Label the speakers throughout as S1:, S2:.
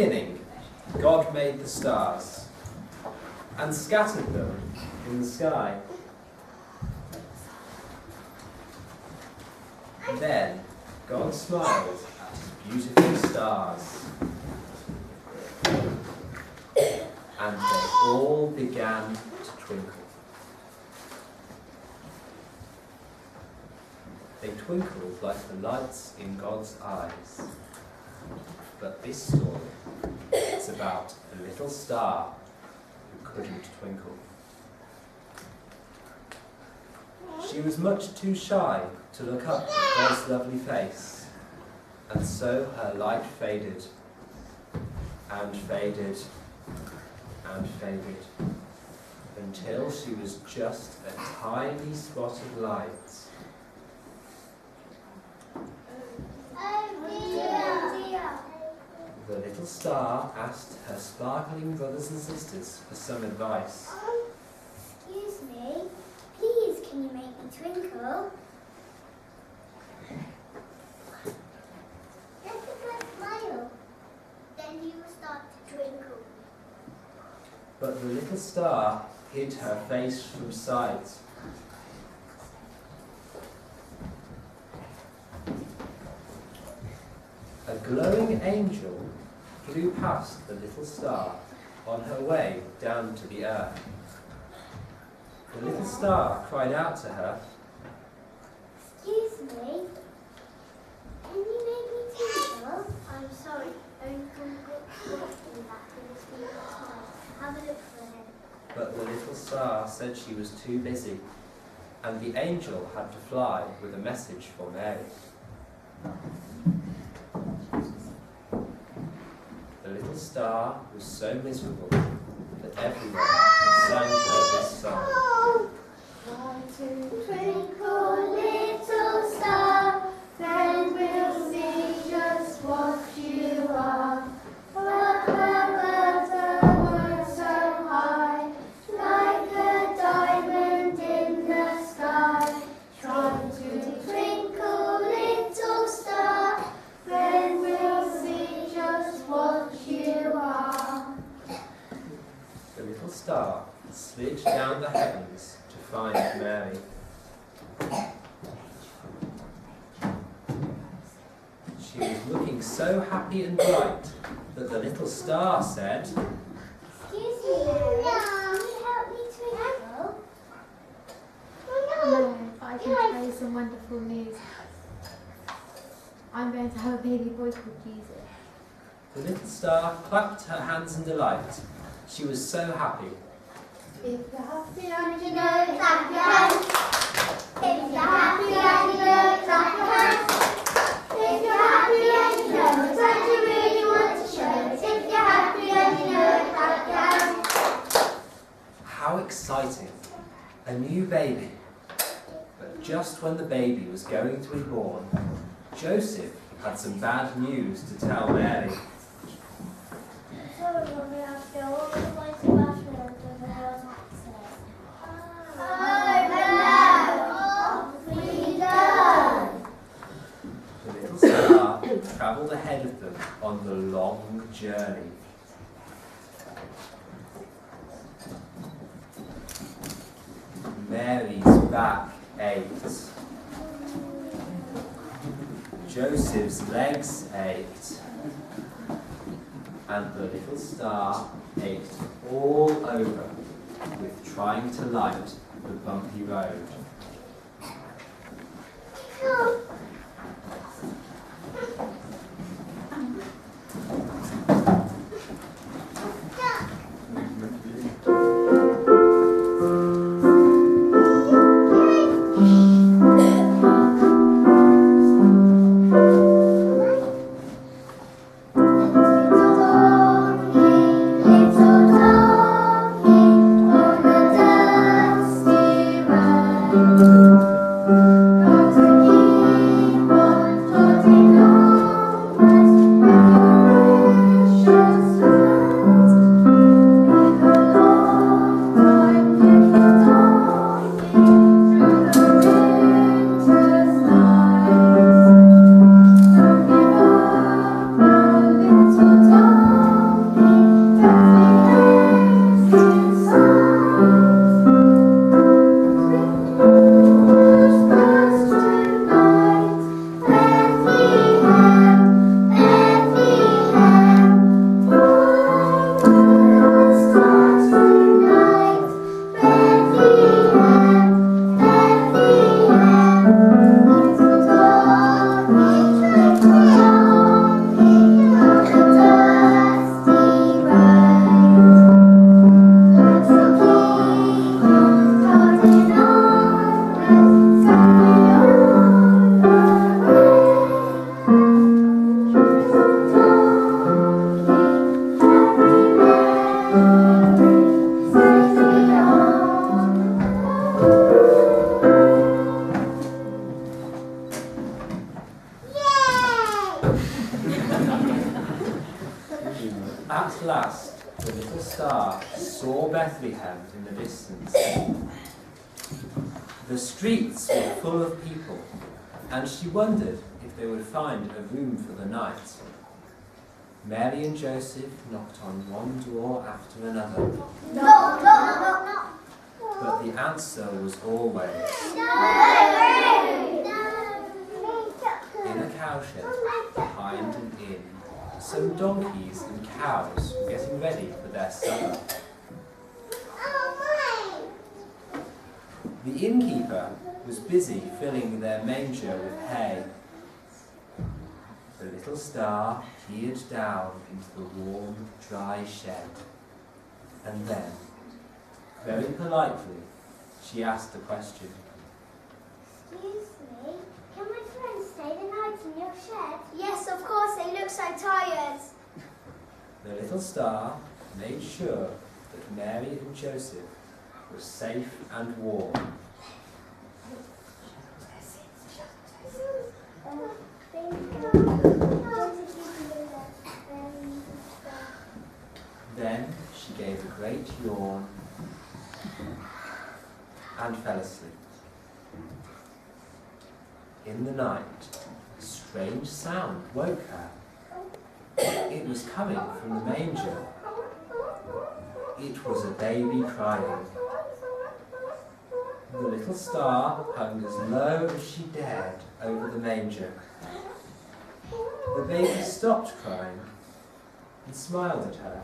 S1: beginning, God made the stars and scattered them in the sky. Then God smiled at his beautiful stars, and they all began to twinkle. They twinkled like the lights in God's eyes. But this story is about a little star who couldn't twinkle. She was much too shy to look up at God's lovely face, and so her light faded and faded and faded until she was just a tiny spot of light. The little star asked her sparkling brothers and sisters for some advice.
S2: Excuse me, please can you make me twinkle? Just a good smile, then you will start to twinkle.
S1: But the little star hid her face from sight. A glowing angel flew past the little star on her way down to the earth. The little star cried out to her,
S2: Excuse me, can you make me twinkle? I'm sorry, only come walking back in the speed of time. Have a look for him.
S1: but the little star said she was too busy, and the angel had to fly with a message for Mary. The little star was so miserable that everyone sang her this song.
S2: One, two, twinkle, little star, then we'll see just what you are. Up above the world so high, like a diamond in the sky. Try to twinkle, little star, then we'll see just what you are.
S1: The little star slid down the heavens to find Mary. She was looking so happy and bright that the little star said,
S2: Excuse me, Mary, can you help me twinkle?
S3: No, but I can tell you some wonderful news. I'm going to have a baby boy called Jesus.
S1: The little star clapped her hands in delight. She was so happy.
S2: If you're happy and you know it, clap your hands. If you're happy and you know it, clap your hands. If you're happy and you know it, and you really want to show it. If you're happy and you know it, clap your hands.
S1: How exciting! A new baby. But just when the baby was going to be born, Joseph had some bad news to tell Mary.
S2: Sorry, Mummy, I have to go all the way to Bashford and there was an accident. Oh no! What have we done?
S1: The little star travelled ahead of them on the long journey. Mary's back ached. Joseph's legs ached. And the little star ached all over with trying to light the bumpy road.
S2: Little
S1: Bethlehem in the distance. The streets were full of people, and she wondered if they would find a room for the night. Mary and Joseph knocked on one door after another,
S2: Knock, knock, knock, knock.
S1: but the answer was always, in a cowshed behind an inn, some donkeys and cows were getting ready for their supper. The innkeeper was busy filling their manger with hay. The little star peered down into the warm, dry shed, and then, very politely, she asked a question.
S2: Excuse me, can my friends stay the night in your shed? Yes, of course, they look so tired.
S1: The little star made sure that Mary and Joseph were safe and warm. Then she gave a great yawn and fell asleep. In the night, a strange sound woke her. It was coming from the manger. It was a baby crying. The little star hung as low as she dared over the manger. The baby stopped crying and smiled at her.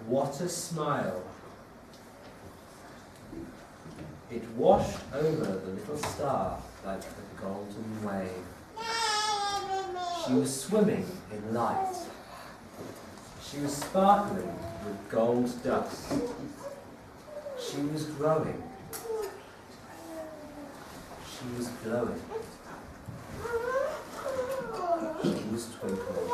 S1: What a smile! It washed over the little star like a golden wave. She was swimming in light. She was sparkling with gold dust. She was growing. She was glowing. She was twinkling.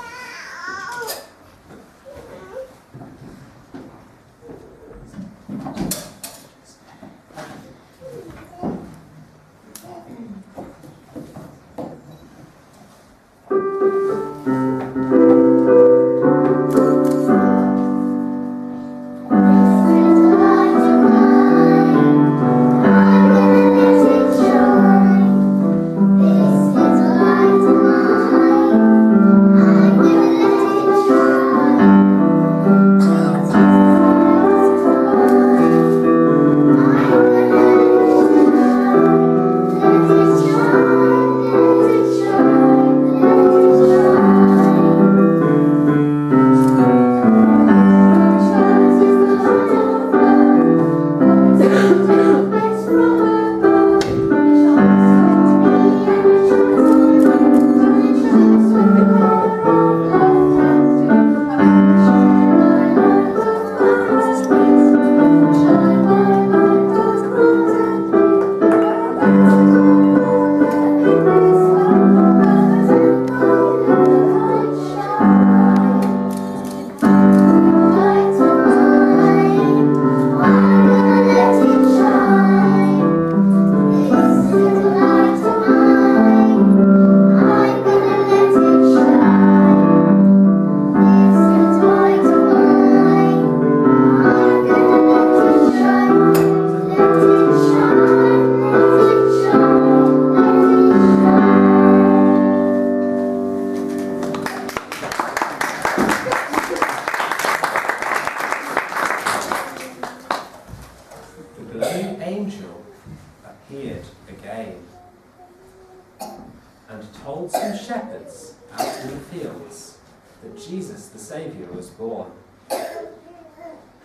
S1: and told some shepherds out in the fields that Jesus the Saviour was born.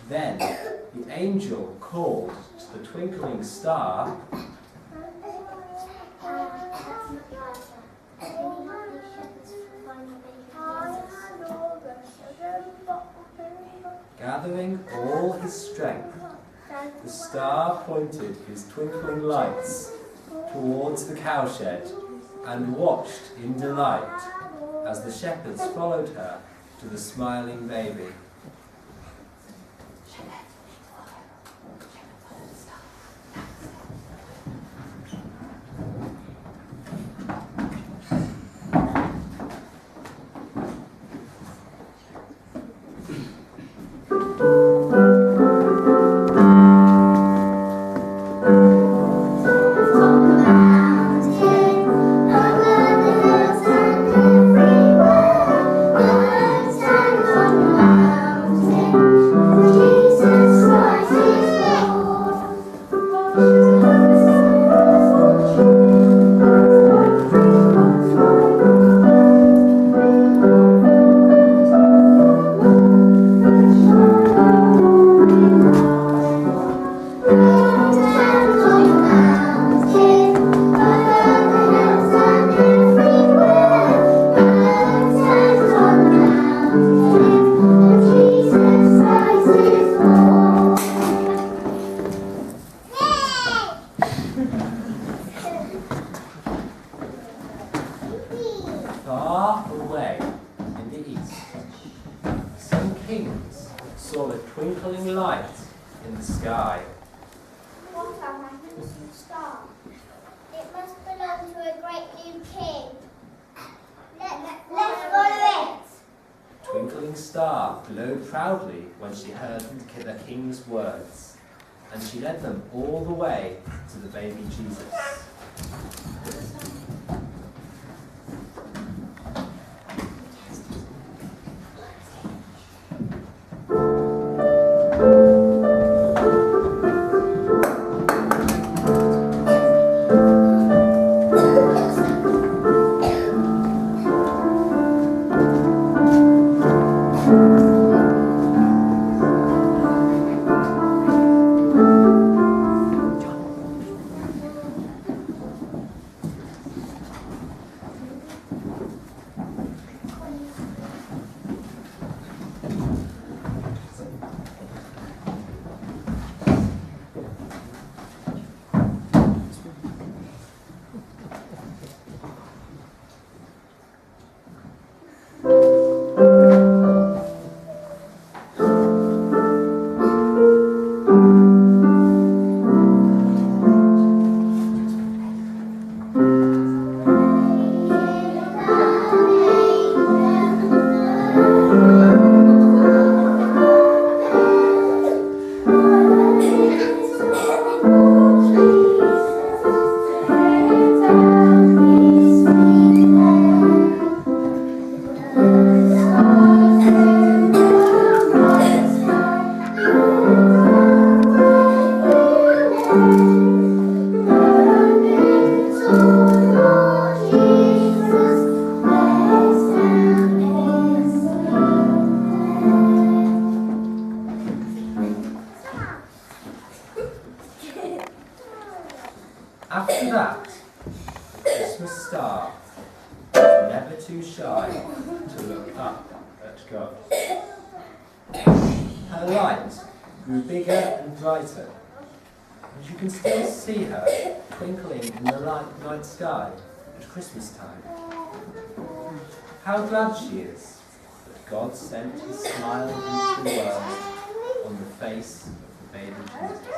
S1: Then the angel called to the twinkling star, gathering all his strength, the star pointed his twinkling lights towards the cowshed and watched in delight as the shepherds followed her to the smiling baby. in the sky.
S2: What a magnificent star! It must belong to a great new king. Let's follow it!
S1: Twinkling Star glowed proudly when she heard the king's words, and she led them all the way to the baby Jesus. After that, the Christmas star was never too shy to look up at God. Her light grew bigger and brighter, and you can still see her twinkling in the night sky at Christmas time. How glad she is that God sent his smile into the world on the face of the baby Jesus.